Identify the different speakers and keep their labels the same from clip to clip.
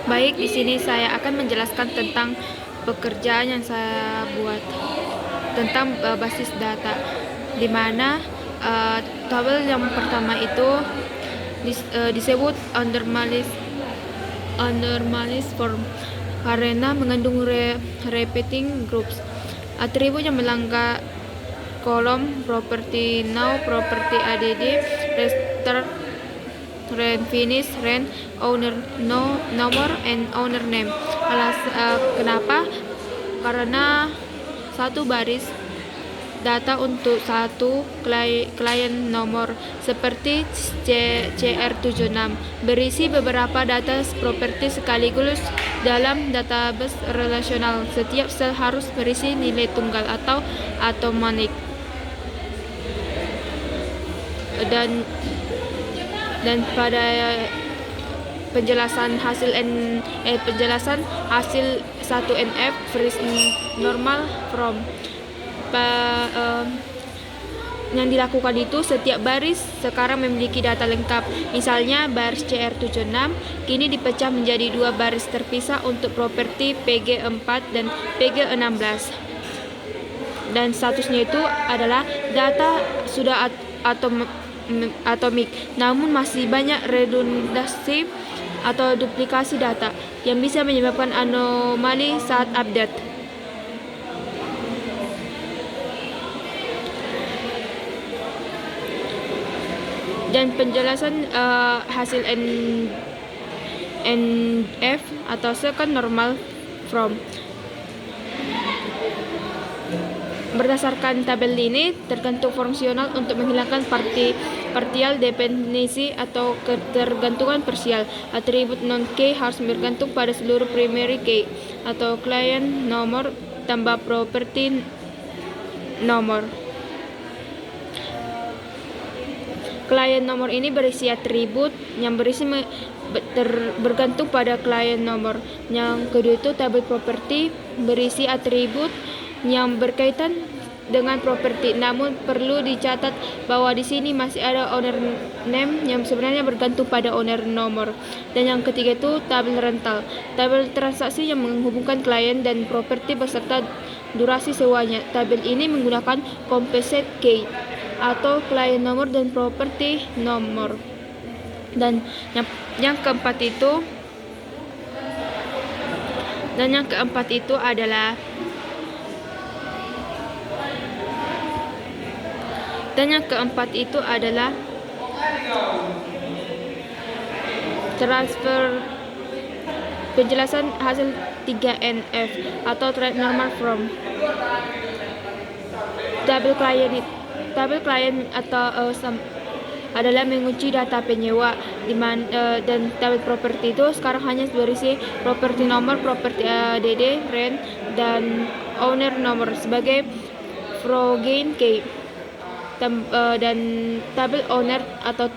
Speaker 1: Baik, di sini saya akan menjelaskan tentang pekerjaan yang saya buat tentang basis data, di mana tabel yang pertama itu disebut undermalice form karena mengandung repeating groups. Atribut yang melanggar kolom properti now, properti add, restart, rent finish, rent owner nomor, and owner name. Kenapa? Karena satu baris data untuk satu klien nomor seperti CR76 berisi beberapa data properti sekaligus dalam database relasional. Setiap sel harus berisi nilai tunggal atau atomic. Dan pada penjelasan hasil hasil 1NF freeze normal from yang dilakukan itu setiap baris sekarang memiliki data lengkap. Misalnya baris CR76 kini dipecah menjadi dua baris terpisah untuk properti PG4 dan PG16, dan statusnya itu adalah data sudah atomik, namun masih banyak redundansi atau duplikasi data yang bisa menyebabkan anomali saat update. Dan penjelasan hasil NF atau second normal from. Berdasarkan tabel ini tergantung fungsional untuk menghilangkan partial dependency atau ketergantungan parsial. Atribut non-key harus bergantung pada seluruh primary key atau klien nomor tambah properti nomor. Klien nomor ini berisi atribut yang bergantung pada klien nomor. Yang kedua itu tabel properti berisi atribut yang berkaitan dengan properti, namun perlu dicatat bahwa di sini masih ada owner name yang sebenarnya bergantung pada owner nomor. Dan yang ketiga itu tabel rental, tabel transaksi yang menghubungkan klien dan properti beserta durasi sewanya. Tabel ini menggunakan composite key atau klien nomor dan properti nomor. Dan yang keempat itu adalah transfer penjelasan hasil 3NF atau trade normal from. Tabel klien atau adalah mengunci data penyewa dan tabel properti itu sekarang hanya berisi properti nomor, properti ADD, rent, dan owner nomor sebagai foreign key. Dan tabel owner atau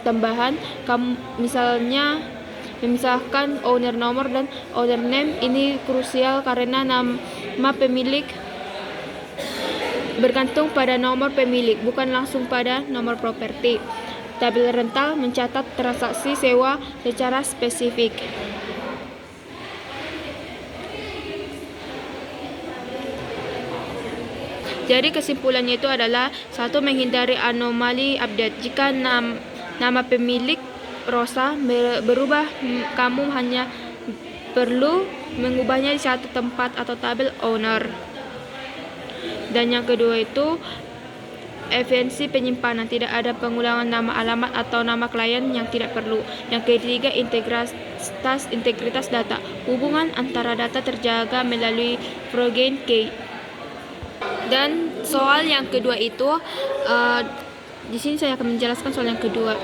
Speaker 1: tambahan, misalnya memisahkan owner nomor dan owner name. Ini krusial karena nama pemilik bergantung pada nomor pemilik, bukan langsung pada nomor properti. Tabel rental mencatat transaksi sewa secara spesifik. Jadi kesimpulannya itu adalah satu, menghindari anomali update. Jika nama pemilik Rosa berubah, kamu hanya perlu mengubahnya di satu tempat atau tabel owner. Dan yang kedua itu efisiensi penyimpanan, tidak ada pengulangan nama alamat atau nama klien yang tidak perlu. Yang ketiga integritas data, hubungan antara data terjaga melalui foreign key. Dan soal yang kedua itu di sini saya akan menjelaskan soal yang kedua,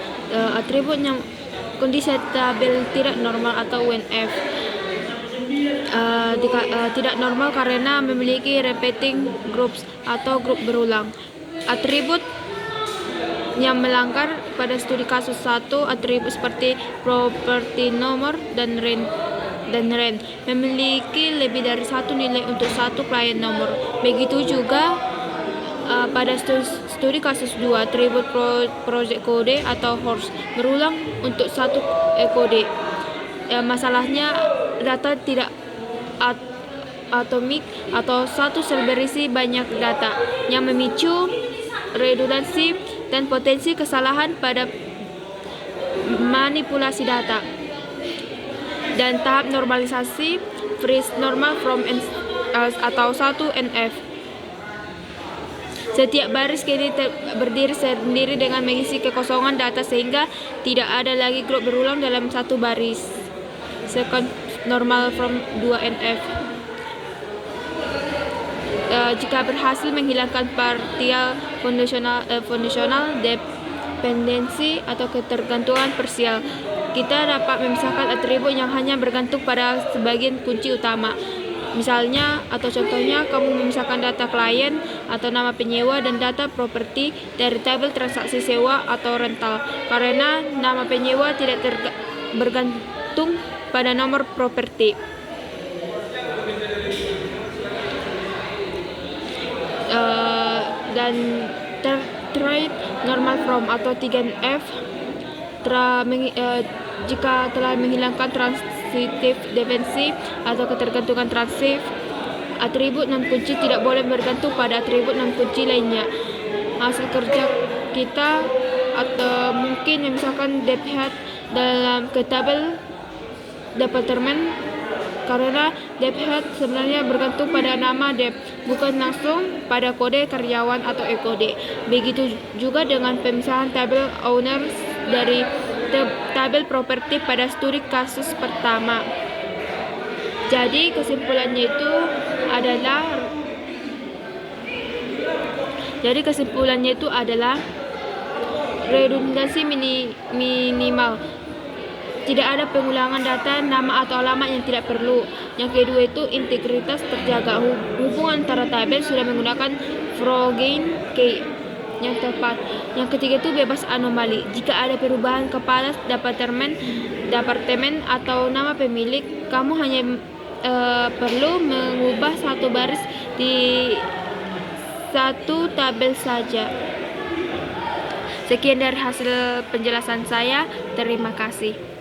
Speaker 1: atribut yang kondisi tabel tidak normal atau UNF. Tidak normal karena memiliki repeating groups atau grup berulang. Atribut yang melanggar pada studi kasus 1, atribut seperti properti nomor dan rent memiliki lebih dari satu nilai untuk satu klien nomor. Begitu juga pada studi kasus 2, atribut project kode atau horse berulang untuk satu kode. masalahnya data tidak atomik atau satu sel berisi banyak data yang memicu redundansi dan potensi kesalahan pada manipulasi data. Dan tahap normalisasi freeze normal from atau 1NF. Setiap baris kini berdiri sendiri dengan mengisi kekosongan data sehingga tidak ada lagi grup berulang dalam satu baris. Second normal from 2NF. Jika berhasil menghilangkan partial foundational dependensi atau ketergantungan parsial, kita dapat memisahkan atribut yang hanya bergantung pada sebagian kunci utama. Misalnya atau contohnya, kamu memisahkan data klien atau nama penyewa dan data properti dari tabel transaksi sewa atau rental karena nama penyewa tidak bergantung pada nomor properti. Dan trade normal from atau 3NF jika telah menghilangkan transitive dependency atau ketergantungan transif, atribut non kunci tidak boleh bergantung pada atribut non kunci lainnya. Hasil kerja kita atau mungkin misalkan dep head dalam ke tabel departemen karena dep head sebenarnya bergantung pada nama dep, bukan langsung pada kode karyawan atau e-kode. Begitu juga dengan pemisahan tabel owners dari tabel properti pada studi kasus pertama. Jadi kesimpulannya itu adalah redundansi minimal. Tidak ada pengulangan data, nama atau alamat yang tidak perlu. Yang kedua itu integritas terjaga. Hubungan antara tabel sudah menggunakan Frogen key yang tepat. Yang ketiga itu bebas anomali. Jika ada perubahan kepala departemen atau nama pemilik, kamu hanya perlu mengubah satu baris di satu tabel saja. Sekian dari hasil penjelasan saya. Terima kasih.